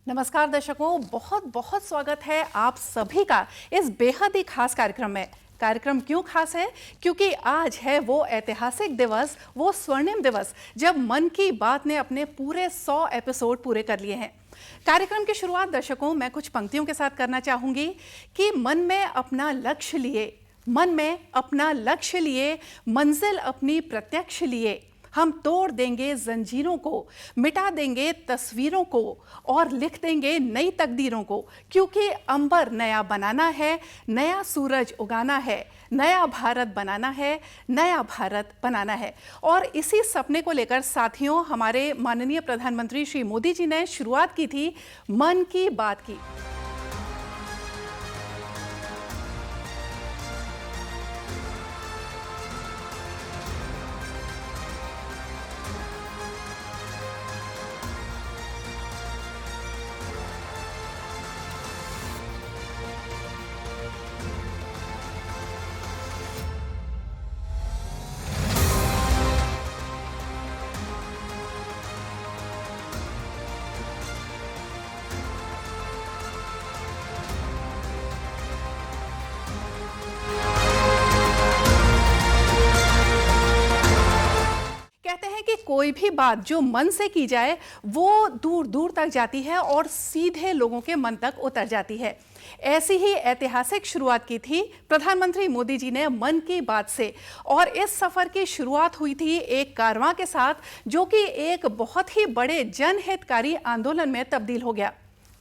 नमस्कार दर्शकों, बहुत बहुत स्वागत है आप सभी का इस बेहद ही खास कार्यक्रम में। कार्यक्रम क्यों खास है? क्योंकि आज है वो ऐतिहासिक दिवस, वो स्वर्णिम दिवस जब मन की बात ने अपने पूरे 100 एपिसोड पूरे कर लिए हैं। कार्यक्रम की शुरुआत दर्शकों मैं कुछ पंक्तियों के साथ करना चाहूंगी कि मन में अपना लक्ष्य लिए, मंजिल अपनी प्रत्यक्ष लिए, हम तोड़ देंगे जंजीरों को, मिटा देंगे तस्वीरों को और लिख देंगे नई तकदीरों को, क्योंकि अंबर नया बनाना है, नया सूरज उगाना है, नया भारत बनाना है, नया भारत बनाना है। और इसी सपने को लेकर साथियों हमारे माननीय प्रधानमंत्री श्री मोदी जी ने शुरुआत की थी मन की बात की। कोई भी बात जो मन से की जाए वो दूर दूर तक जाती है और सीधे लोगों के मन तक उतर जाती है। ऐसी ही ऐतिहासिक शुरुआत की थी प्रधानमंत्री मोदी जी ने मन की बात से, और इस सफर की शुरुआत हुई थी एक कारवां के साथ जो कि एक बहुत ही बड़े जनहितकारी आंदोलन में तब्दील हो गया।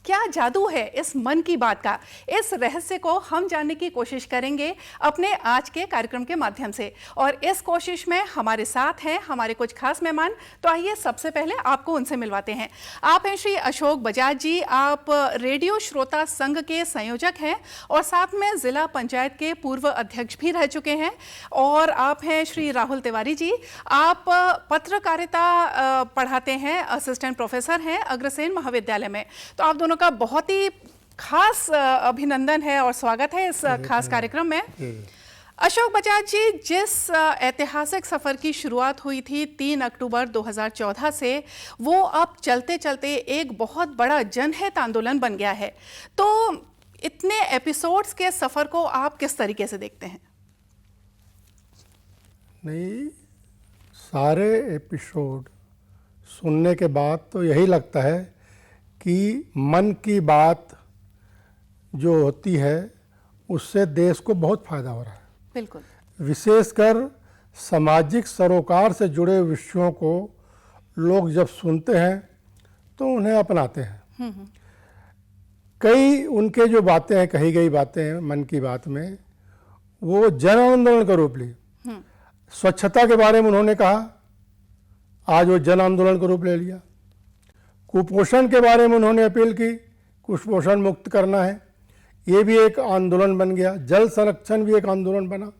क्या जादू है इस मन की बात का? इस रहस्य को हम जानने की कोशिश करेंगे अपने आज के कार्यक्रम के माध्यम से, और इस कोशिश में हमारे साथ हैं हमारे कुछ खास मेहमान। तो आइए सबसे पहले आपको उनसे मिलवाते हैं। आप हैं श्री अशोक बजाज जी, आप रेडियो श्रोता संघ के संयोजक हैं और साथ में जिला पंचायत के पूर्व अध्यक्ष भी रह चुके हैं। और आप हैं श्री राहुल तिवारी जी, आप पत्रकारिता पढ़ाते हैं, असिस्टेंट प्रोफेसर हैं अग्रसेन महाविद्यालय में। तो आप दोनों का बहुत ही खास अभिनंदन है और स्वागत है इस खास कार्यक्रम में। अशोक बजाज जी, जिस ऐतिहासिक सफर की शुरुआत हुई थी 3 अक्टूबर 2014 से, वो अब चलते चलते एक बहुत बड़ा जनहित आंदोलन बन गया है। तो इतने एपिसोड्स के सफर को आप किस तरीके से देखते हैं? नहीं, सारे एपिसोड सुनने के बाद तो यही लगता है कि मन की बात जो होती है उससे देश को बहुत फायदा हो रहा है। बिल्कुल। विशेषकर सामाजिक सरोकार से जुड़े विषयों को लोग जब सुनते हैं तो उन्हें अपनाते हैं। कई उनके जो बातें हैं, कही गई बातें हैं मन की बात में, वो जन आंदोलन का रूप ली। स्वच्छता के बारे में उन्होंने कहा, आज वो जन आंदोलन का रूप ले लिया। कुपोषण के बारे में उन्होंने अपील की, कुपोषण मुक्त करना है, ये भी एक आंदोलन बन गया। जल संरक्षण भी एक आंदोलन बना।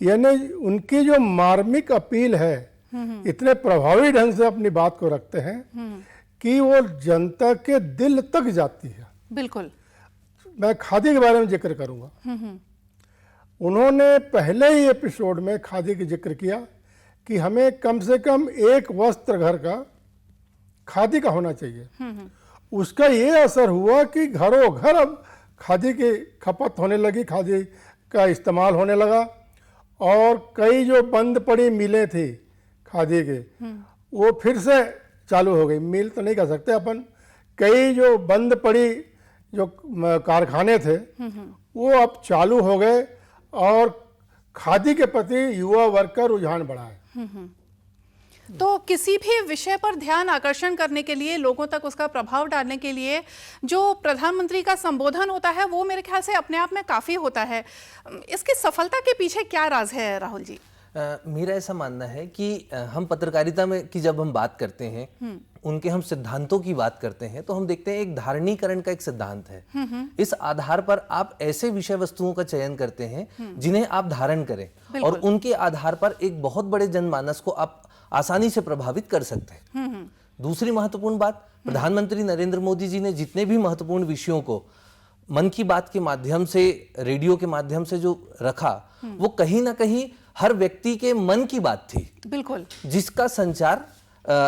यानी उनकी जो मार्मिक अपील है, इतने प्रभावी ढंग से अपनी बात को रखते हैं कि वो जनता के दिल तक जाती है। बिल्कुल। मैं खादी के बारे में जिक्र करूंगा। उन्होंने पहले ही एपिसोड में खादी का जिक्र किया कि हमें कम से कम एक वस्त्र घर का खादी का होना चाहिए। उसका ये असर हुआ कि घरों घर अब खादी की खपत होने लगी, खादी का इस्तेमाल होने लगा, और कई जो बंद पड़ी मिलें थी खादी के, वो फिर से चालू हो गई। मिल तो नहीं कह सकते अपन, कई जो बंद पड़ी जो कारखाने थे वो अब चालू हो गए और खादी के प्रति युवा वर्ग का रुझान बढ़ा है। तो किसी भी विषय पर ध्यान आकर्षण करने के लिए, लोगों तक उसका प्रभाव डालने के लिए जो प्रधानमंत्री का संबोधन होता है वो मेरे ख्याल से अपने आप में काफी होता है। इसकी सफलता के पीछे क्या राज है राहुल जी? मेरा ऐसा मानना है कि हम पत्रकारिता में की जब हम बात करते हैं, उनके हम सिद्धांतों की बात करते हैं, तो हम देखते हैं एक धारणीकरण का एक सिद्धांत है। इस आधार पर आप ऐसे विषय वस्तुओं का चयन करते हैं जिन्हें आप धारण करें और उनके आधार पर एक बहुत बड़े जनमानस को आप आसानी से प्रभावित कर सकते हैं। दूसरी महत्वपूर्ण बात, प्रधानमंत्री नरेंद्र मोदी जी ने जितने भी महत्वपूर्ण विषयों को मन की बात के माध्यम से, रेडियो के माध्यम से जो रखा, वो कहीं ना कहीं हर व्यक्ति के मन की बात थी। बिल्कुल। जिसका संचार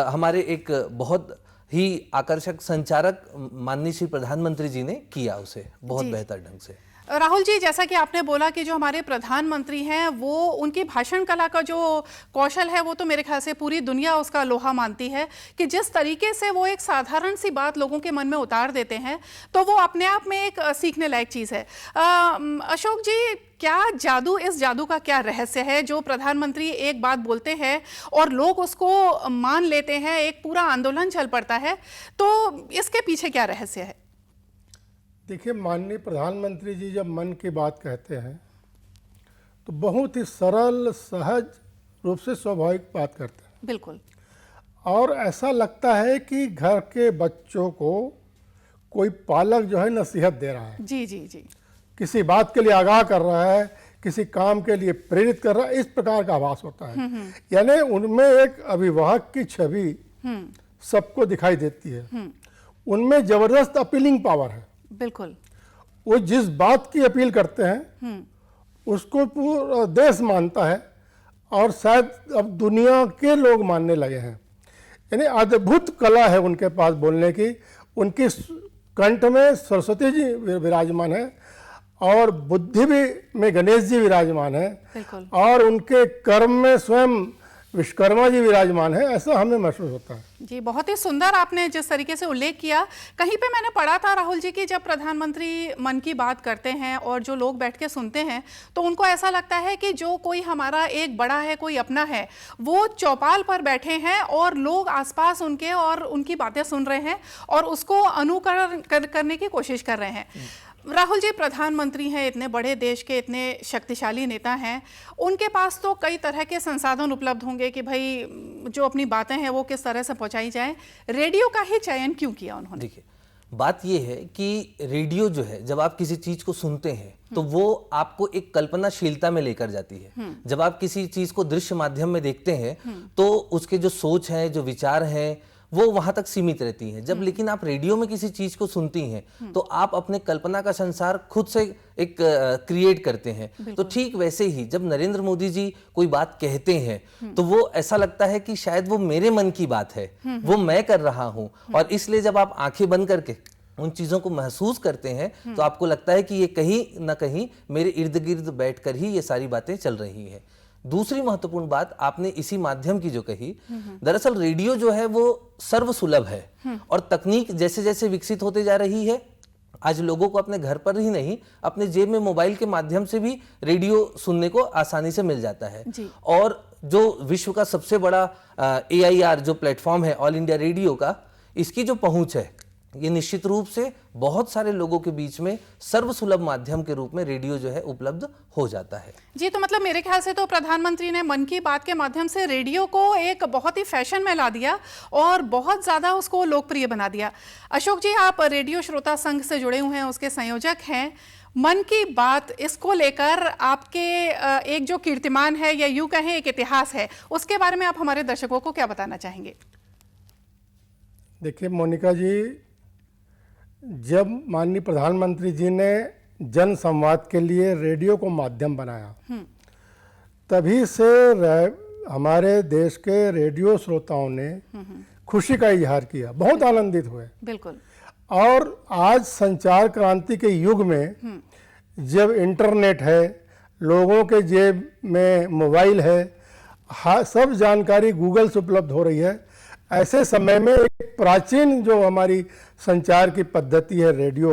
हमारे एक बहुत ही आकर्षक संचारक माननीय श्री प्रधानमंत्री जी ने किया उसे बहुत बेहतर ढंग से। राहुल जी, जैसा कि आपने बोला कि जो हमारे प्रधानमंत्री हैं वो उनकी भाषण कला का जो कौशल है वो तो मेरे ख्याल से पूरी दुनिया उसका लोहा मानती है कि जिस तरीके से वो एक साधारण सी बात लोगों के मन में उतार देते हैं तो वो अपने आप में एक सीखने लायक चीज़ है। अशोक जी, क्या जादू, इस जादू का क्या रहस्य है जो प्रधानमंत्री एक बात बोलते हैं और लोग उसको मान लेते हैं, एक पूरा आंदोलन चल पड़ता है, तो इसके पीछे क्या रहस्य है? देखिए, माननीय प्रधानमंत्री जी जब मन की बात कहते हैं तो बहुत ही सरल सहज रूप से स्वाभाविक बात करते हैं। बिल्कुल। और ऐसा लगता है कि घर के बच्चों को कोई पालक जो है नसीहत दे रहा है, जी जी जी, किसी बात के लिए आगाह कर रहा है, किसी काम के लिए प्रेरित कर रहा है, इस प्रकार का आभास होता है। यानी उनमें एक अभिभावक की छवि सबको दिखाई देती है, उनमें जबरदस्त अपीलिंग पावर है। बिल्कुल। वो जिस बात की अपील करते हैं उसको पूरा देश मानता है और शायद अब दुनिया के लोग मानने लगे हैं। यानी अद्भुत कला है उनके पास बोलने की। उनकी कंठ में सरस्वती जी विराजमान है और बुद्धि भी में गणेश जी विराजमान है, बिल्कुल। और उनके कर्म में स्वयं विश्वकर्मा जी विराजमान है, ऐसा हमें महसूस होता है। जी, बहुत ही सुंदर आपने जिस तरीके से उल्लेख किया। कहीं पे मैंने पढ़ा था राहुल जी कि जब प्रधानमंत्री मन की बात करते हैं और जो लोग बैठ के सुनते हैं तो उनको ऐसा लगता है कि जो कोई हमारा एक बड़ा है, कोई अपना है, वो चौपाल पर बैठे हैं और लोग आसपास उनके और उनकी बातें सुन रहे हैं और उसको अनुकरण करने की कोशिश कर रहे हैं। राहुल जी, प्रधानमंत्री हैं, इतने बड़े देश के इतने शक्तिशाली नेता हैं, उनके पास तो कई तरह के संसाधन उपलब्ध होंगे कि भाई जो अपनी बातें हैं वो किस तरह से पहुंचाई जाए। रेडियो का ही चयन क्यों किया उन्होंने? देखिए, बात यह है कि रेडियो जो है, जब आप किसी चीज को सुनते हैं तो वो आपको एक कल्पनाशीलता में लेकर जाती है। जब आप किसी चीज को दृश्य माध्यम में देखते हैं तो उसके जो सोच है, जो विचार हैं, वो वहां तक सीमित रहती हैं। जब लेकिन आप रेडियो में किसी चीज को सुनती हैं तो आप अपने कल्पना का संसार खुद से एक क्रिएट करते हैं। तो ठीक वैसे ही जब नरेंद्र मोदी जी कोई बात कहते हैं तो वो ऐसा लगता है कि शायद वो मेरे मन की बात है, वो मैं कर रहा हूं, और इसलिए जब आप आंखें बंद करके उन चीजों को महसूस करते हैं तो आपको लगता है कि ये कहीं ना कहीं मेरे इर्द गिर्द बैठकर ही ये सारी बातें चल रही हैं। दूसरी महत्वपूर्ण बात आपने इसी माध्यम की जो कही, दरअसल रेडियो जो है वो सर्वसुलभ है और तकनीक जैसे जैसे विकसित होते जा रही है, आज लोगों को अपने घर पर ही नहीं, अपने जेब में मोबाइल के माध्यम से भी रेडियो सुनने को आसानी से मिल जाता है। और जो विश्व का सबसे बड़ा AIR जो प्लेटफॉर्म है, ऑल इंडिया रेडियो का, इसकी जो पहुंच है ये निश्चित रूप से बहुत सारे लोगों के बीच में सर्वसुलभ माध्यम के रूप में रेडियो जो है उपलब्ध हो जाता है। जी, तो मतलब मेरे ख्याल से तो प्रधानमंत्री ने मन की बात के माध्यम से रेडियो को एक बहुत ही फैशन में ला दिया और बहुत ज्यादा उसको लोकप्रिय बना दिया। अशोक जी, आप रेडियो श्रोता संघ से जुड़े हुए हैं, उसके संयोजक हैं। मन की बात, इसको लेकर आपके एक जो कीर्तिमान है या यूं कहें एक इतिहास है, उसके बारे में आप हमारे दर्शकों को क्या बताना चाहेंगे? देखिए मोनिका जी, जब माननीय प्रधानमंत्री जी ने जन संवाद के लिए रेडियो को माध्यम बनाया, तभी से हमारे देश के रेडियो श्रोताओं ने खुशी का इजहार किया, बहुत आनंदित हुए। बिल्कुल। और आज संचार क्रांति के युग में जब इंटरनेट है, लोगों के जेब में मोबाइल है, सब जानकारी गूगल से उपलब्ध हो रही है, ऐसे समय में एक प्राचीन जो हमारी संचार की पद्धति है रेडियो,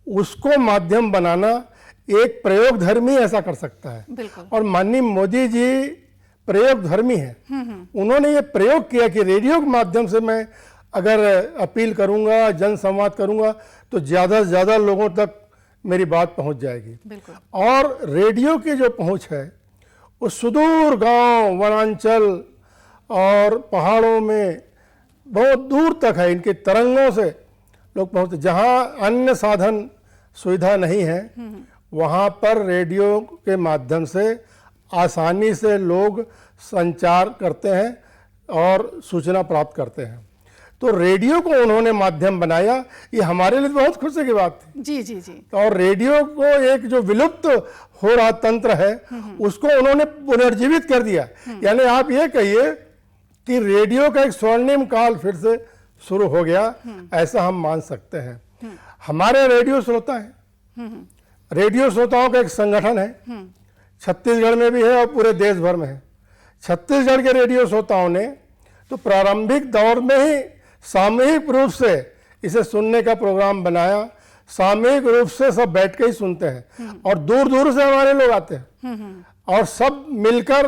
उसको माध्यम बनाना एक प्रयोगधर्मी ऐसा कर सकता है। और माननीय मोदी जी प्रयोगधर्मी हैं। उन्होंने ये प्रयोग किया कि रेडियो के माध्यम से मैं अगर अपील करूंगा, जन संवाद करूंगा तो ज़्यादा से ज़्यादा लोगों तक मेरी बात पहुंच जाएगी। और रेडियो की जो पहुंच है वो सुदूर गांव, वनांचल और पहाड़ों में बहुत दूर तक है। इनके तरंगों से लोग पहुंचते, जहां अन्य साधन सुविधा नहीं है वहां पर रेडियो के माध्यम से आसानी से लोग संचार करते हैं और सूचना प्राप्त करते हैं। तो रेडियो को उन्होंने माध्यम बनाया, ये हमारे लिए बहुत खुशी की बात थी। जी जी जी। और रेडियो को एक जो विलुप्त हो रहा तंत्र है उसको उन्होंने पुनर्जीवित कर दिया। यानी आप ये कहिए कि रेडियो का एक स्वर्णिम काल फिर से शुरू हो गया, ऐसा हम मान सकते हैं। हमारे रेडियो श्रोता हैं, रेडियो श्रोताओं का एक संगठन है, छत्तीसगढ़ में भी है और पूरे देश भर में है। छत्तीसगढ़ के रेडियो श्रोताओं ने तो प्रारंभिक दौर में ही सामूहिक रूप से इसे सुनने का प्रोग्राम बनाया, सामूहिक रूप से सब बैठ के ही सुनते हैं और दूर दूर से हमारे लोग आते हैं और सब मिलकर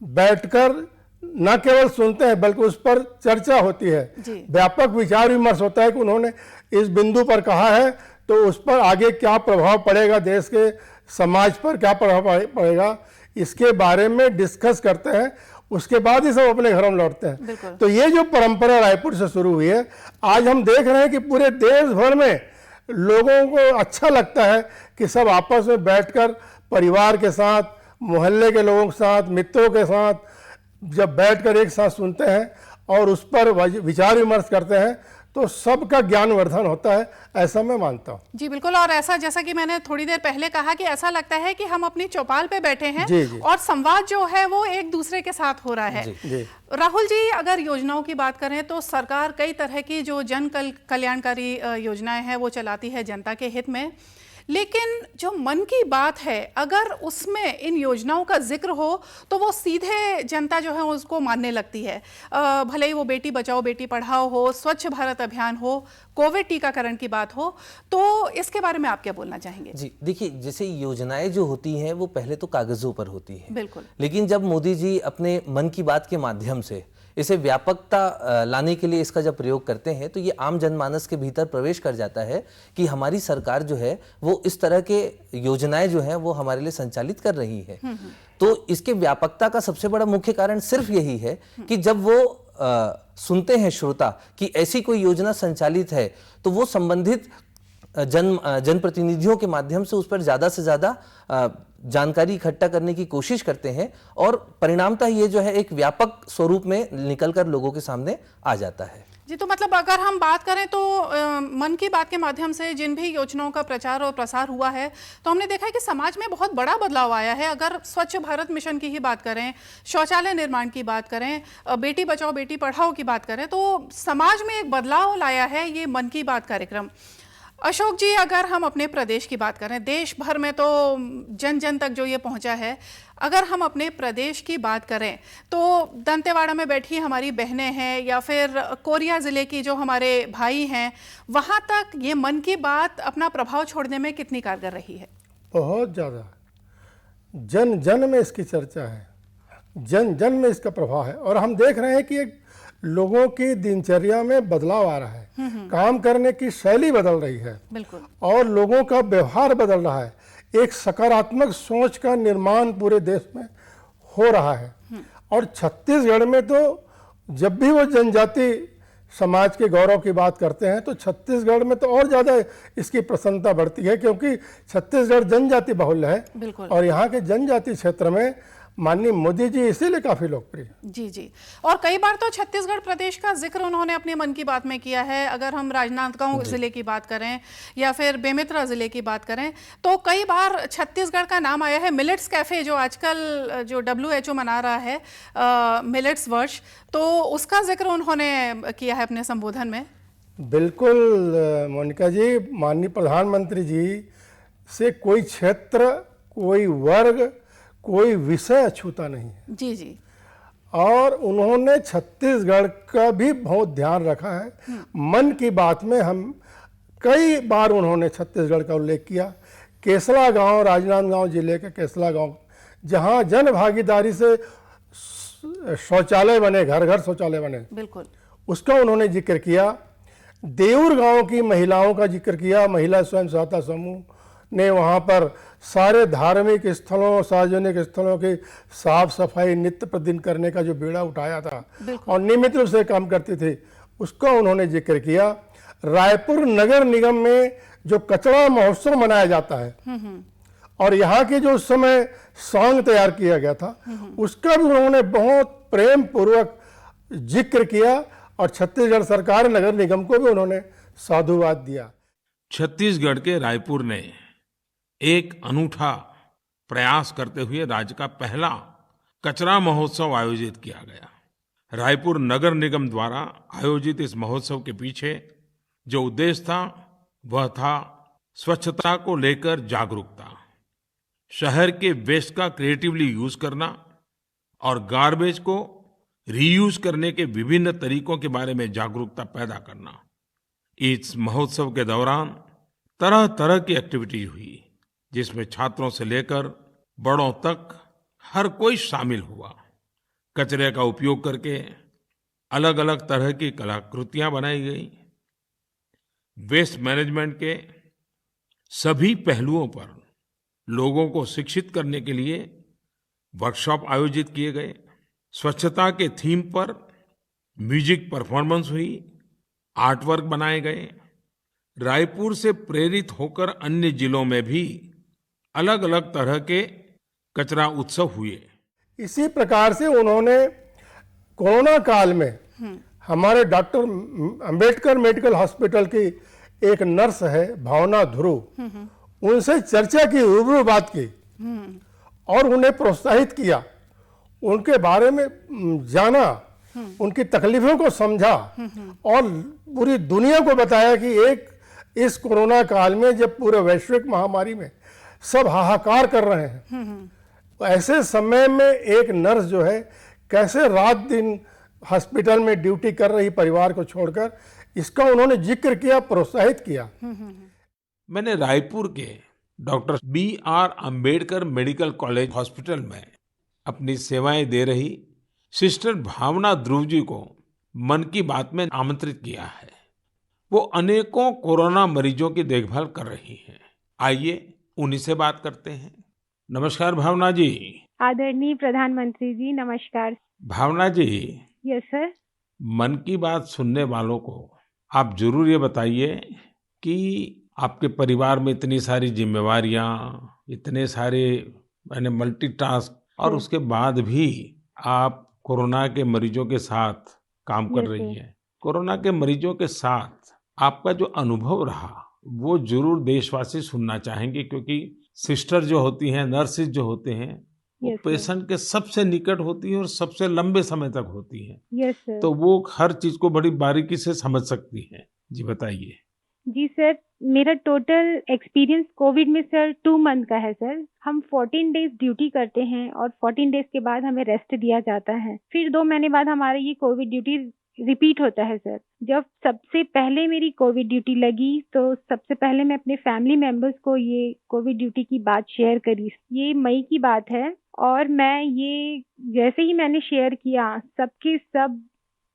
बैठकर न केवल सुनते हैं बल्कि उस पर चर्चा होती है, व्यापक विचार विमर्श होता है कि उन्होंने इस बिंदु पर कहा है तो उस पर आगे क्या प्रभाव पड़ेगा, देश के समाज पर क्या प्रभाव पड़ेगा, इसके बारे में डिस्कस करते हैं। उसके बाद ही सब अपने घरों में लौटते हैं। तो ये जो परंपरा रायपुर से शुरू हुई है, आज हम देख रहे हैं कि पूरे देश भर में लोगों को अच्छा लगता है कि सब आपस में बैठकर परिवार के साथ, मोहल्ले के लोगों के साथ, मित्रों के साथ जब बैठकर एक साथ सुनते हैं और उस पर विचार विमर्श करते हैं तो सबका ज्ञानवर्धन होता है, ऐसा मैं मानता हूँ। जी बिल्कुल। और ऐसा जैसा कि मैंने थोड़ी देर पहले कहा कि ऐसा लगता है कि हम अपनी चौपाल पे बैठे हैं और संवाद जो है वो एक दूसरे के साथ हो रहा है। जी। राहुल जी, अगर योजनाओं की बात करें तो सरकार कई तरह की जो जन कल्याणकारी योजनाएं हैं वो चलाती है जनता के हित में, लेकिन जो मन की बात है अगर उसमें इन योजनाओं का जिक्र हो तो वो सीधे जनता जो है उसको मानने लगती है। भले ही वो बेटी बचाओ बेटी पढ़ाओ हो, स्वच्छ भारत अभियान हो, कोविड टीकाकरण की बात हो, तो इसके बारे में आप क्या बोलना चाहेंगे? जी देखिए, जैसे योजनाएं जो होती हैं वो पहले तो कागजों पर होती है, बिल्कुल, लेकिन जब मोदी जी अपने मन की बात के माध्यम से इसे व्यापकता लाने के लिए इसका जब प्रयोग करते हैं तो ये आम जनमानस के भीतर प्रवेश कर जाता है कि हमारी सरकार जो है वो इस तरह के योजनाएं जो हैं वो हमारे लिए संचालित कर रही है। तो इसके व्यापकता का सबसे बड़ा मुख्य कारण सिर्फ यही है कि जब वो सुनते हैं श्रोता कि ऐसी कोई योजना संचालित है तो वो संबंधित जनप्रतिनिधियों के माध्यम से उस पर ज्यादा से ज्यादा जानकारी इकट्ठा करने की कोशिश करते हैं और परिणामतः ये जो है एक व्यापक स्वरूप में निकलकर लोगों के सामने आ जाता है। जी, तो मतलब अगर हम बात करें तो मन की बात के माध्यम से जिन भी योजनाओं का प्रचार और प्रसार हुआ है तो हमने देखा है कि समाज में बहुत बड़ा बदलाव आया है। अगर स्वच्छ भारत मिशन की ही बात करें, शौचालय निर्माण की बात करें, बेटी बचाओ बेटी पढ़ाओ की बात करें, तो समाज में एक बदलाव लाया है ये मन की बात कार्यक्रम। अशोक जी, अगर हम अपने प्रदेश की बात करें, देश भर में तो जन जन तक जो ये पहुंचा है, अगर हम अपने प्रदेश की बात करें तो दंतेवाड़ा में बैठी हमारी बहनें हैं या फिर कोरिया ज़िले की जो हमारे भाई हैं, वहाँ तक ये मन की बात अपना प्रभाव छोड़ने में कितनी कारगर रही है? बहुत ज़्यादा। जन जन में इसकी चर्चा है, जन जन में इसका प्रभाव है और हम देख रहे हैं कि एक लोगों की दिनचर्या में बदलाव आ रहा है, काम करने की शैली बदल रही है, बिल्कुल, और लोगों का व्यवहार बदल रहा है। एक सकारात्मक सोच का निर्माण पूरे देश में हो रहा है। और छत्तीसगढ़ में तो जब भी वो जनजाति समाज के गौरव की बात करते हैं तो छत्तीसगढ़ में तो और ज़्यादा इसकी प्रसन्नता बढ़ती है, क्योंकि छत्तीसगढ़ जनजाति बहुल है और यहाँ के जनजाति क्षेत्र में माननीय मोदी जी इसीलिए काफी लोकप्रिय। जी जी। और कई बार तो छत्तीसगढ़ प्रदेश का जिक्र उन्होंने अपने मन की बात में किया है। अगर हम राजनांदगांव जिले की बात करें या फिर बेमेतरा जिले की बात करें तो कई बार छत्तीसगढ़ का नाम आया है। मिलेट्स कैफे जो आजकल जो WHO मना रहा है मिलेट्स वर्ष, तो उसका जिक्र उन्होंने किया है अपने संबोधन में। बिल्कुल मोनिका जी, माननीय प्रधानमंत्री जी से कोई क्षेत्र, कोई वर्ग, कोई विषय अछूता नहीं है। जी जी। और उन्होंने छत्तीसगढ़ का भी बहुत ध्यान रखा है। मन की बात में हम कई बार उन्होंने छत्तीसगढ़ का उल्लेख किया। केसला गांव, राजनांदगांव जिले के केसला गांव, जहां जन भागीदारी से शौचालय बने, घर घर शौचालय बने, बिल्कुल, उसका उन्होंने जिक्र किया। देऊर गांव की महिलाओं का जिक्र किया। महिला स्वयं सहायता समूह ने वहाँ पर सारे धार्मिक स्थलों, सार्वजनिक स्थलों की साफ सफाई नित्य प्रतिदिन करने का जो बीड़ा उठाया था और नियमित रूप से काम करती थी, उसका उन्होंने जिक्र किया। रायपुर नगर निगम में जो कचरा महोत्सव मनाया जाता है और यहाँ के जो उस समय सॉन्ग तैयार किया गया था, उसका भी उन्होंने बहुत प्रेम पूर्वक जिक्र किया और छत्तीसगढ़ सरकार नगर निगम को भी उन्होंने साधुवाद दिया। छत्तीसगढ़ के रायपुर ने एक अनूठा प्रयास करते हुए राज्य का पहला कचरा महोत्सव आयोजित किया गया। रायपुर नगर निगम द्वारा आयोजित इस महोत्सव के पीछे जो उद्देश्य था वह था स्वच्छता को लेकर जागरूकता, शहर के वेस्ट का क्रिएटिवली यूज करना और गार्बेज को रीयूज करने के विभिन्न तरीकों के बारे में जागरूकता पैदा करना। इस महोत्सव के दौरान तरह तरह की एक्टिविटी हुई जिसमें छात्रों से लेकर बड़ों तक हर कोई शामिल हुआ। कचरे का उपयोग करके अलग अलग तरह की कलाकृतियां बनाई गई। वेस्ट मैनेजमेंट के सभी पहलुओं पर लोगों को शिक्षित करने के लिए वर्कशॉप आयोजित किए गए। स्वच्छता के थीम पर म्यूजिक परफॉर्मेंस हुई, आर्ट वर्क बनाए गए। रायपुर से प्रेरित होकर अन्य जिलों में भी अलग अलग तरह के कचरा उत्सव हुए। इसी प्रकार से उन्होंने कोरोना काल में हमारे डॉक्टर अंबेडकर मेडिकल हॉस्पिटल की एक नर्स है भावना ध्रुव, उनसे चर्चा की, रूबरू बात की और उन्हें प्रोत्साहित किया, उनके बारे में जाना, उनकी तकलीफों को समझा और पूरी दुनिया को बताया कि एक इस कोरोना काल में जब पूरे वैश्विक महामारी में सब हाहाकार कर रहे हैं, ऐसे समय में एक नर्स जो है कैसे रात दिन हॉस्पिटल में ड्यूटी कर रही परिवार को छोड़कर, इसका उन्होंने जिक्र किया, प्रोत्साहित किया। मैंने रायपुर के doctor BR Ambedkar medical college hospital में अपनी सेवाएं दे रही सिस्टर भावना ध्रुव जी को मन की बात में आमंत्रित किया है। वो अनेकों कोरोना मरीजों की देखभाल कर रही हैं। आइए उन्हीं से बात करते हैं। नमस्कार भावना जी। आदरणीय प्रधानमंत्री जी, नमस्कार। भावना जी, यस सर। मन की बात सुनने वालों को आप जरूर ये बताइए कि आपके परिवार में इतनी सारी जिम्मेवारियां, इतने सारे मल्टीटास्क और उसके बाद भी आप कोरोना के मरीजों के साथ काम कर रही हैं। कोरोना के मरीजों के साथ आपका जो अनुभव रहा वो जरूर देशवासी सुनना चाहेंगे, क्योंकि सिस्टर जो होती हैं, नर्सेज जो होते हैं, वो पेशेंट के सबसे निकट होती हैं और सबसे लंबे समय तक होती हैं। तो वो हर चीज को बड़ी बारीकी से समझ सकती हैं। जी बताइए। जी सर, मेरा टोटल एक्सपीरियंस कोविड में सर 2 मंथ का है सर। हम 14 डेज ड्यूटी करते हैं और 14 डेज के बाद हमें रेस्ट दिया जाता है। फिर 2 महीने बाद हमारा ये कोविड ड्यूटी रिपीट होता है सर। जब सबसे पहले मेरी कोविड ड्यूटी लगी तो सबसे पहले मैं अपने फैमिली मेंबर्स को ये कोविड ड्यूटी की बात शेयर करी। ये मई की बात है और मैं ये जैसे ही मैंने शेयर किया, सबके सब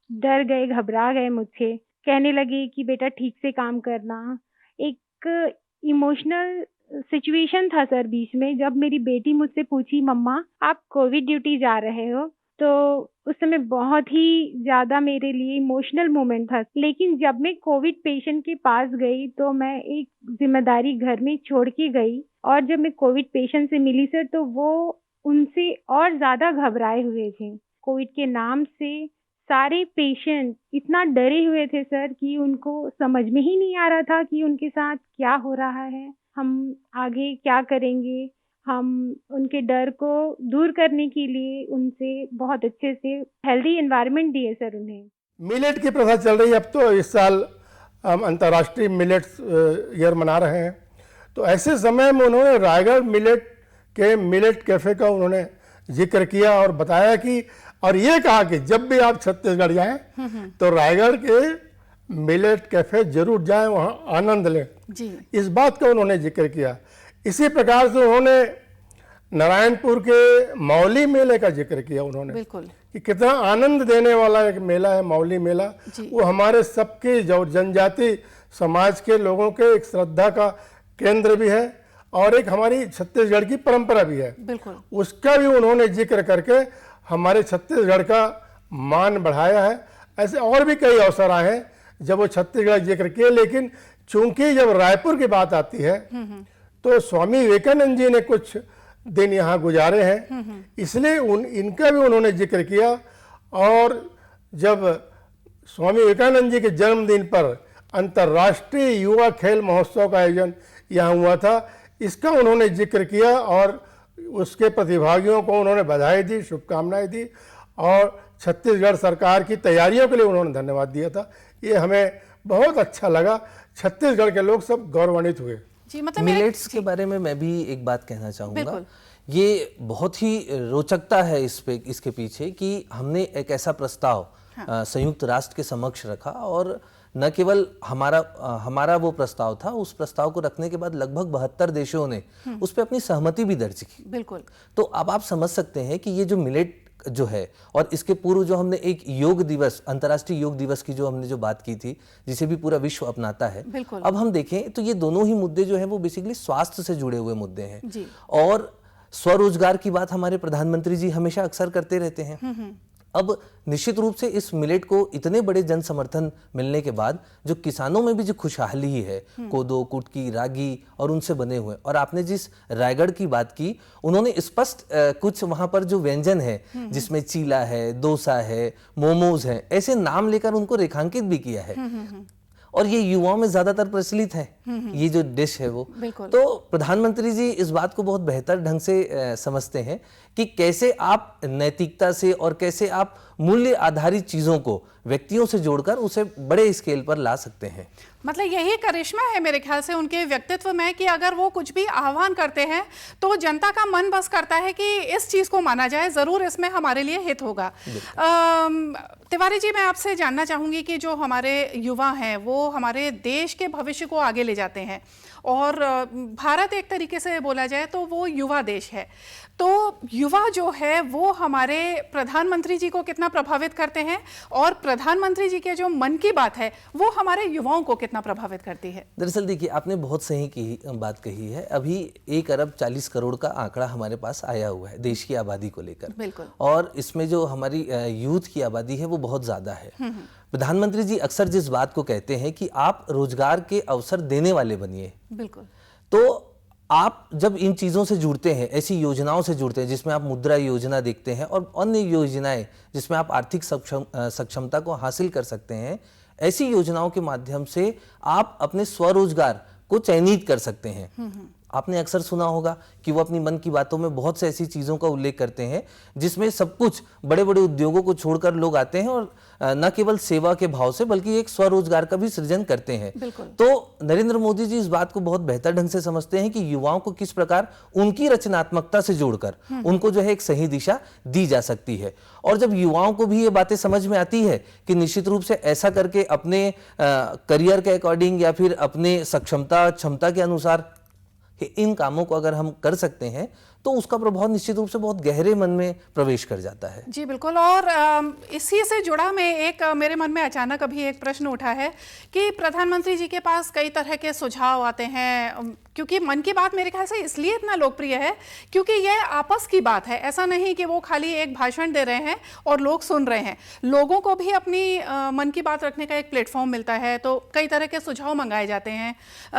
डर गए, घबरा गए मुझसे, कहने लगे कि बेटा ठीक से काम करना। एक इमोशनल सिचुएशन था सर बीच में, जब मेरी बेटी मुझसे पूछी, मम्मा आप कोविड ड्यूटी जा रहे हो, तो उस समय बहुत ही ज्यादा मेरे लिए इमोशनल मोमेंट था। लेकिन जब मैं कोविड पेशेंट के पास गई तो मैं एक जिम्मेदारी घर में छोड़ के गई और जब मैं कोविड पेशेंट से मिली सर, तो वो उनसे और ज्यादा घबराए हुए थे। कोविड के नाम से सारे पेशेंट इतना डरे हुए थे सर कि उनको समझ में ही नहीं आ रहा था कि उनके साथ क्या हो रहा है, हम आगे क्या करेंगे। हम उनके डर को दूर करने के लिए उनसे बहुत अच्छे से हेल्दी एनवायरनमेंट दिए सर उन्हें। मिलेट की प्रथा चल रही है। अब तो इस साल हम अंतर्राष्ट्रीय मिलेट्स ईयर मना रहे हैं, तो ऐसे समय में उन्होंने रायगढ़ मिलेट कैफे का उन्होंने जिक्र किया और बताया कि, और ये कहा कि जब भी आप छत्तीसगढ़ जाएं तो रायगढ़ के मिलेट कैफे जरूर जाएं, वहाँ आनंद लें जी। इस बात का उन्होंने जिक्र किया। इसी प्रकार से उन्होंने नारायणपुर के मौली मेले का जिक्र किया उन्होंने, बिल्कुल, कि कितना आनंद देने वाला एक मेला है मौली मेला। वो हमारे सबके जनजाति समाज के लोगों के एक श्रद्धा का केंद्र भी है और एक हमारी छत्तीसगढ़ की परंपरा भी है, बिल्कुल। उसका भी उन्होंने जिक्र करके हमारे छत्तीसगढ़ का मान बढ़ाया है। ऐसे और भी कई अवसर आए हैं जब वो छत्तीसगढ़ जिक्र किए, लेकिन चूंकि जब रायपुर की बात आती है तो स्वामी विवेकानंद जी ने कुछ दिन यहाँ गुजारे हैं, इसलिए इनका भी उन्होंने जिक्र किया। और जब स्वामी विवेकानंद जी के जन्मदिन पर अंतर्राष्ट्रीय युवा खेल महोत्सव का आयोजन यहाँ हुआ था, इसका उन्होंने जिक्र किया और उसके प्रतिभागियों को उन्होंने बधाई दी, शुभकामनाएं दी और छत्तीसगढ़ सरकार की तैयारियों के लिए उन्होंने धन्यवाद दिया था। ये हमें बहुत अच्छा लगा, छत्तीसगढ़ के लोग सब गौरवान्वित हुए। जी, मतलब मिलेट्स के बारे में मैं भी एक बात कहना चाहूँगा। बिल्कुल। ये बहुत ही रोचकता है इसके पीछे कि हमने एक ऐसा प्रस्ताव संयुक्त राष्ट्र के समक्ष रखा, और न केवल हमारा वो प्रस्ताव था, उस प्रस्ताव को रखने के बाद लगभग 72 देशों ने उस पर अपनी सहमति भी दर्ज की। बिल्कुल। तो अब आप समझ सकते हैं कि ये जो मिलेट जो है, और इसके पूर्व जो हमने एक योग दिवस, अंतर्राष्ट्रीय योग दिवस की जो हमने जो बात की थी, जिसे भी पूरा विश्व अपनाता है, बिल्कुल। अब हम देखें तो ये दोनों ही मुद्दे जो है वो बेसिकली स्वास्थ्य से जुड़े हुए मुद्दे हैं जी। और स्वरोजगार की बात हमारे प्रधानमंत्री जी हमेशा अक्सर करते रहते हैं। अब निश्चित रूप से इस मिलेट को इतने बड़े जन समर्थन मिलने के बाद जो किसानों में भी जो खुशहाली है, कोदो, कुटकी, रागी और उनसे बने हुए, और आपने जिस रायगढ़ की बात की, उन्होंने स्पष्ट कुछ वहां पर जो व्यंजन है जिसमें चीला है, डोसा है, मोमोज है, ऐसे नाम लेकर उनको रेखांकित भी किया है, और ये युवाओं में ज्यादातर प्रचलित है ये जो डिश है वो। तो प्रधानमंत्री जी इस बात को बहुत बेहतर ढंग से समझते हैं कि कैसे आप नैतिकता से और कैसे आप मूल्य आधारित चीजों को व्यक्तियों से जोड़कर उसे बड़े स्केल पर ला सकते हैं। मतलब यही करिश्मा है मेरे ख्याल से उनके व्यक्तित्व में कि अगर वो कुछ भी आह्वान करते हैं तो जनता का मन बस करता है कि इस चीज को माना जाए, जरूर इसमें हमारे लिए हित होगा। तिवारी जी, मैं आपसे जानना चाहूंगी कि जो हमारे युवा हैं वो हमारे देश के भविष्य को आगे ले जाते हैं, और भारत एक तरीके से बोला जाए तो वो युवा देश है, तो युवा जो है वो हमारे प्रधानमंत्री जी को कितना प्रभावित करते हैं, और प्रधानमंत्री जी के जो मन की बात है वो हमारे युवाओं को कितना प्रभावित करती है? दरअसल देखिए, आपने बहुत सही बात कही है। अभी 1 अरब 40 करोड़ का आंकड़ा हमारे पास आया हुआ है देश की आबादी को लेकर। बिल्कुल। और इसमें जो हमारी यूथ की आबादी है वो बहुत ज्यादा है। प्रधानमंत्री जी अक्सर जिस बात को कहते हैं कि आप रोजगार के अवसर देने वाले बनिए, बिल्कुल, तो आप जब इन चीज़ों से जुड़ते हैं, ऐसी योजनाओं से जुड़ते हैं जिसमें आप मुद्रा योजना देखते हैं और अन्य योजनाएं जिसमें आप आर्थिक सक्षमता को हासिल कर सकते हैं, ऐसी योजनाओं के माध्यम से आप अपने स्वरोजगार को चयनित कर सकते हैं। आपने अक्सर सुना होगा कि वो अपनी मन की बातों में बहुत से ऐसी चीज़ों का उल्लेख करते हैं जिसमें सब कुछ बड़े बड़े उद्योगों को छोड़कर लोग आते हैं और न केवल सेवा के भाव से बल्कि एक स्वरोजगार का भी सृजन करते हैं। तो नरेंद्र मोदी जी इस बात को बहुत बेहतर ढंग से समझते हैं कि युवाओं को किस प्रकार उनकी रचनात्मकता से जोड़कर उनको जो है एक सही दिशा दी जा सकती है। और जब युवाओं को भी ये बातें समझ में आती है कि निश्चित रूप से ऐसा करके अपने करियर के अकॉर्डिंग या फिर अपने क्षमता के अनुसार इन कामों को अगर हम कर सकते हैं तो उसका प्रभाव निश्चित रूप से बहुत गहरे मन में प्रवेश कर जाता है। जी बिल्कुल। और इसी से जुड़ा मेरे मन में अचानक अभी एक प्रश्न उठा है कि प्रधानमंत्री जी के पास कई तरह के सुझाव आते हैं, क्योंकि मन की बात मेरे ख्याल से इसलिए इतना लोकप्रिय है क्योंकि यह आपस की बात है। ऐसा नहीं कि वो खाली एक भाषण दे रहे हैं और लोग सुन रहे हैं, लोगों को भी अपनी मन की बात रखने का एक प्लेटफॉर्म मिलता है, तो कई तरह के सुझाव मंगाए जाते हैं,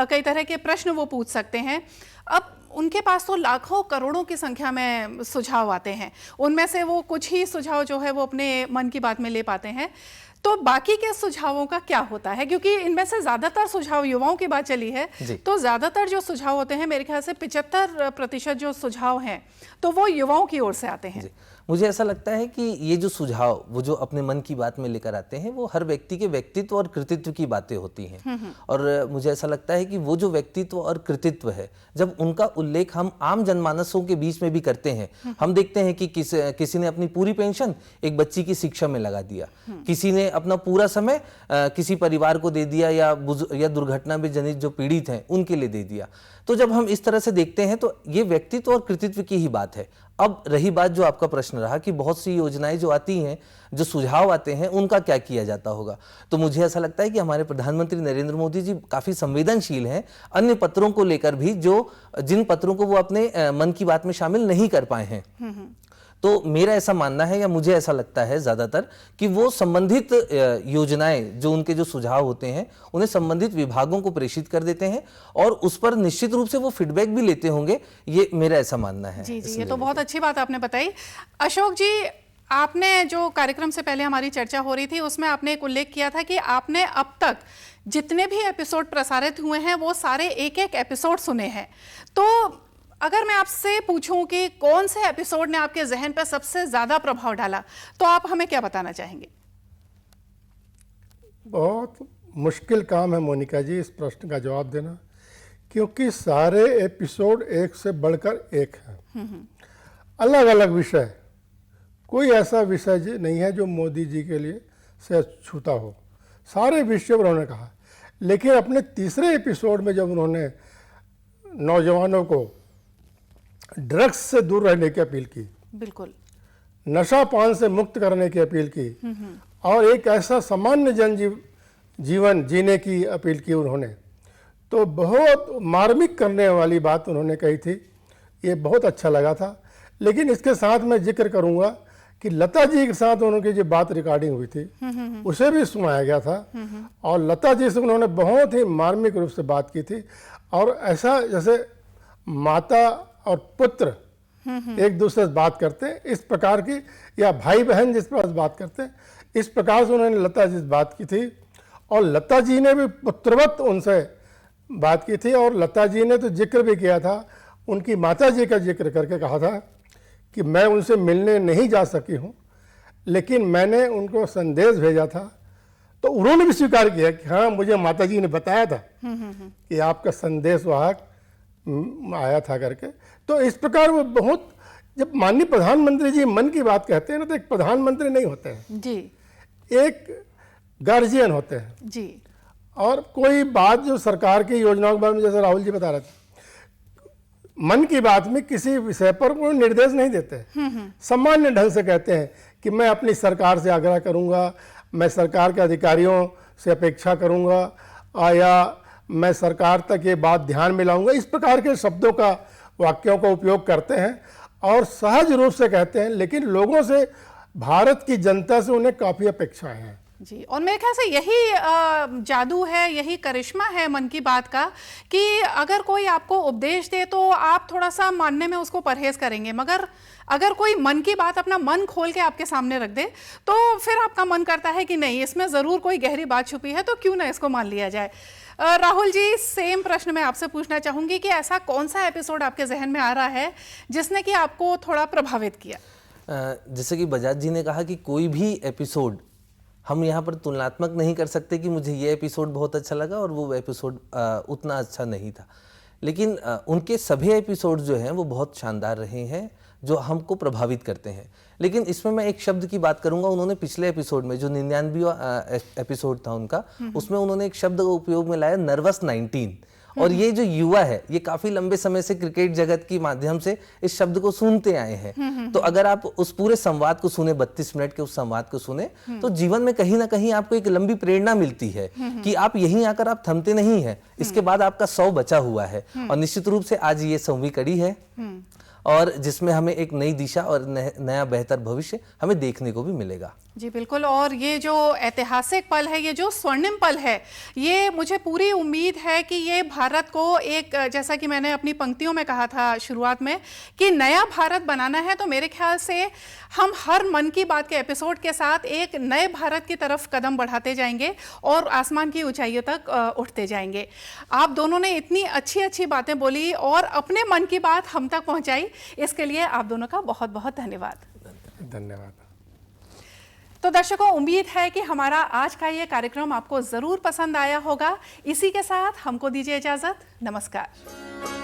कई तरह के प्रश्न वो पूछ सकते हैं। अब उनके पास तो लाखों करोड़ों की संख्या में सुझाव आते हैं, उनमें से वो कुछ ही सुझाव जो है वो अपने मन की बात में ले पाते हैं, तो बाकी के सुझावों का क्या होता है? क्योंकि इनमें से ज्यादातर सुझाव, युवाओं की बात चली है, तो ज्यादातर जो सुझाव होते हैं मेरे ख्याल से 75% जो सुझाव हैं तो वो युवाओं की ओर से आते हैं। मुझे ऐसा लगता है कि ये जो सुझाव वो जो अपने मन की बात में लेकर आते हैं वो हर व्यक्ति के व्यक्तित्व और कृतित्व की बातें होती हैं। और मुझे ऐसा लगता है कि वो जो व्यक्तित्व और कृतित्व है, जब उनका उल्लेख हम आम जनमानसों के बीच में भी करते हैं, हम देखते हैं कि किसी ने अपनी पूरी पेंशन एक बच्ची की शिक्षा में लगा दिया, किसी ने अपना पूरा समय किसी परिवार को दे दिया या दुर्घटना में जनित जो पीड़ित हैं उनके लिए दे दिया। तो जब हम इस तरह से देखते हैं तो ये व्यक्तित्व और कृतित्व की ही बात है। अब रही बात जो आपका प्रश्न रहा कि बहुत सी योजनाएं जो आती हैं, जो सुझाव आते हैं, उनका क्या किया जाता होगा, तो मुझे ऐसा लगता है कि हमारे प्रधानमंत्री नरेंद्र मोदी जी काफी संवेदनशील हैं अन्य पत्रों को लेकर भी, जिन पत्रों को वो अपने मन की बात में शामिल नहीं कर पाए हैं। तो मेरा ऐसा मानना है या मुझे ऐसा लगता है ज्यादातर कि वो संबंधित योजनाएं, जो उनके जो सुझाव होते हैं, उन्हें संबंधित विभागों को प्रेषित कर देते हैं और उस पर निश्चित रूप से वो फीडबैक भी लेते होंगे, ये मेरा ऐसा मानना है। जी, ये तो बहुत अच्छी बात आपने बताई। अशोक जी, आपने जो कार्यक्रम से पहले हमारी चर्चा हो रही थी उसमें आपने एक उल्लेख किया था कि आपने अब तक जितने भी एपिसोड प्रसारित हुए हैं वो सारे एक एक एपिसोड सुने हैं, तो अगर मैं आपसे पूछूं कि कौन से एपिसोड ने आपके जहन पर सबसे ज्यादा प्रभाव डाला, तो आप हमें क्या बताना चाहेंगे? बहुत मुश्किल काम है मोनिका जी इस प्रश्न का जवाब देना, क्योंकि सारे एपिसोड एक से बढ़कर एक हैं, अलग अलग विषय। कोई ऐसा विषय नहीं है जो मोदी जी के लिए से छूता हो, सारे विषय उन्होंने कहा। लेकिन अपने तीसरे एपिसोड में जब उन्होंने नौजवानों को ड्रग्स से दूर रहने की अपील की, बिल्कुल, नशा पान से मुक्त करने की अपील की और एक ऐसा सामान्य जीवन जीने की अपील की उन्होंने, तो बहुत मार्मिक करने वाली बात उन्होंने कही थी। ये बहुत अच्छा लगा था। लेकिन इसके साथ मैं जिक्र करूंगा कि लता जी के साथ उनकी जो बात रिकॉर्डिंग हुई थी उसे भी सुनाया गया था और लता जी से उन्होंने बहुत ही मार्मिक रूप से बात की थी। और ऐसा जैसे माता और पुत्र एक दूसरे से बात करते हैं इस प्रकार की, या भाई बहन जिस प्रकार से बात करते हैं इस प्रकार से उन्होंने लता जी से बात की थी। और लता जी ने भी पुत्रवत उनसे बात की थी। और लता जी ने तो जिक्र भी किया था, उनकी माता जी का जिक्र करके कहा था कि मैं उनसे मिलने नहीं जा सकी हूँ, लेकिन मैंने उनको संदेश भेजा था। तो उन्होंने भी स्वीकार किया कि हाँ, मुझे माता जी ने बताया था कि आपका संदेश वाहक आया था करके। तो इस प्रकार वो बहुत, जब माननीय प्रधानमंत्री जी मन की बात कहते हैं ना, तो एक प्रधानमंत्री नहीं होते हैं जी, एक गार्जियन होते हैं जी, और कोई बात जो सरकार की योजनाओं के बारे में, जैसे राहुल जी बता रहे थे, मन की बात में किसी विषय पर कोई निर्देश नहीं देते, सामान्य ढंग से कहते हैं कि मैं अपनी सरकार से आग्रह करूंगा, मैं सरकार के अधिकारियों से अपेक्षा करूंगा या मैं सरकार तक ये बात ध्यान में लाऊंगा। इस प्रकार के शब्दों का, वाक्यों का उपयोग करते हैं और सहज रूप से कहते हैं। लेकिन लोगों से, भारत की जनता से उन्हें काफ़ी अपेक्षाएं हैं जी। और मेरे ख्याल से यही जादू है, यही करिश्मा है मन की बात का, कि अगर कोई आपको उपदेश दे तो आप थोड़ा सा मानने में उसको परहेज करेंगे, मगर अगर कोई मन की बात अपना मन खोल के आपके सामने रख दे तो फिर आपका मन करता है कि नहीं, इसमें ज़रूर कोई गहरी बात छुपी है, तो क्यों ना इसको मान लिया जाए। राहुल जी, सेम प्रश्न मैं आपसे पूछना चाहूँगी कि ऐसा कौन सा एपिसोड आपके जहन में आ रहा है जिसने कि आपको थोड़ा प्रभावित किया? जैसे कि बजाज जी ने कहा कि कोई भी एपिसोड हम यहाँ पर तुलनात्मक नहीं कर सकते कि मुझे ये एपिसोड बहुत अच्छा लगा और वो एपिसोड उतना अच्छा नहीं था, लेकिन उनके सभी एपिसोड जो हैं वो बहुत शानदार रहे हैं, जो हमको प्रभावित करते हैं। लेकिन इसमें मैं एक शब्द की बात करूंगा। उन्होंने पिछले एपिसोड में, जो 99वां एपिसोड था उनका, उसमें उन्होंने एक शब्द का उपयोग में लाया, नर्वस 19। और ये जो युवा है, ये काफी लंबे समय से क्रिकेट जगत के माध्यम से इस शब्द को सुनते आए हैं। तो अगर आप उस पूरे संवाद को सुने, 32 मिनट के उस संवाद को सुने, तो जीवन में कहीं ना कहीं आपको एक लंबी प्रेरणा मिलती है कि आप यहीं आकर आप थमते नहीं है, इसके बाद आपका 100 बचा हुआ है। और निश्चित रूप से आज ये 100वीं कड़ी है और जिसमें हमें एक नई दिशा और नया बेहतर भविष्य हमें देखने को भी मिलेगा। जी बिल्कुल। और ये जो ऐतिहासिक पल है, ये जो स्वर्णिम पल है, ये मुझे पूरी उम्मीद है कि ये भारत को एक, जैसा कि मैंने अपनी पंक्तियों में कहा था शुरुआत में, कि नया भारत बनाना है, तो मेरे ख्याल से हम हर मन की बात के एपिसोड के साथ एक नए भारत की तरफ कदम बढ़ाते जाएंगे और आसमान की ऊंचाइयों तक उठते जाएंगे। आप दोनों ने इतनी अच्छी अच्छी बातें बोली और अपने मन की बात हम तक पहुंचाई, इसके लिए आप दोनों का बहुत बहुत धन्यवाद। धन्यवाद। तो दर्शकों, उम्मीद है कि हमारा आज का ये कार्यक्रम आपको ज़रूर पसंद आया होगा। इसी के साथ हमको दीजिए इजाज़त। नमस्कार।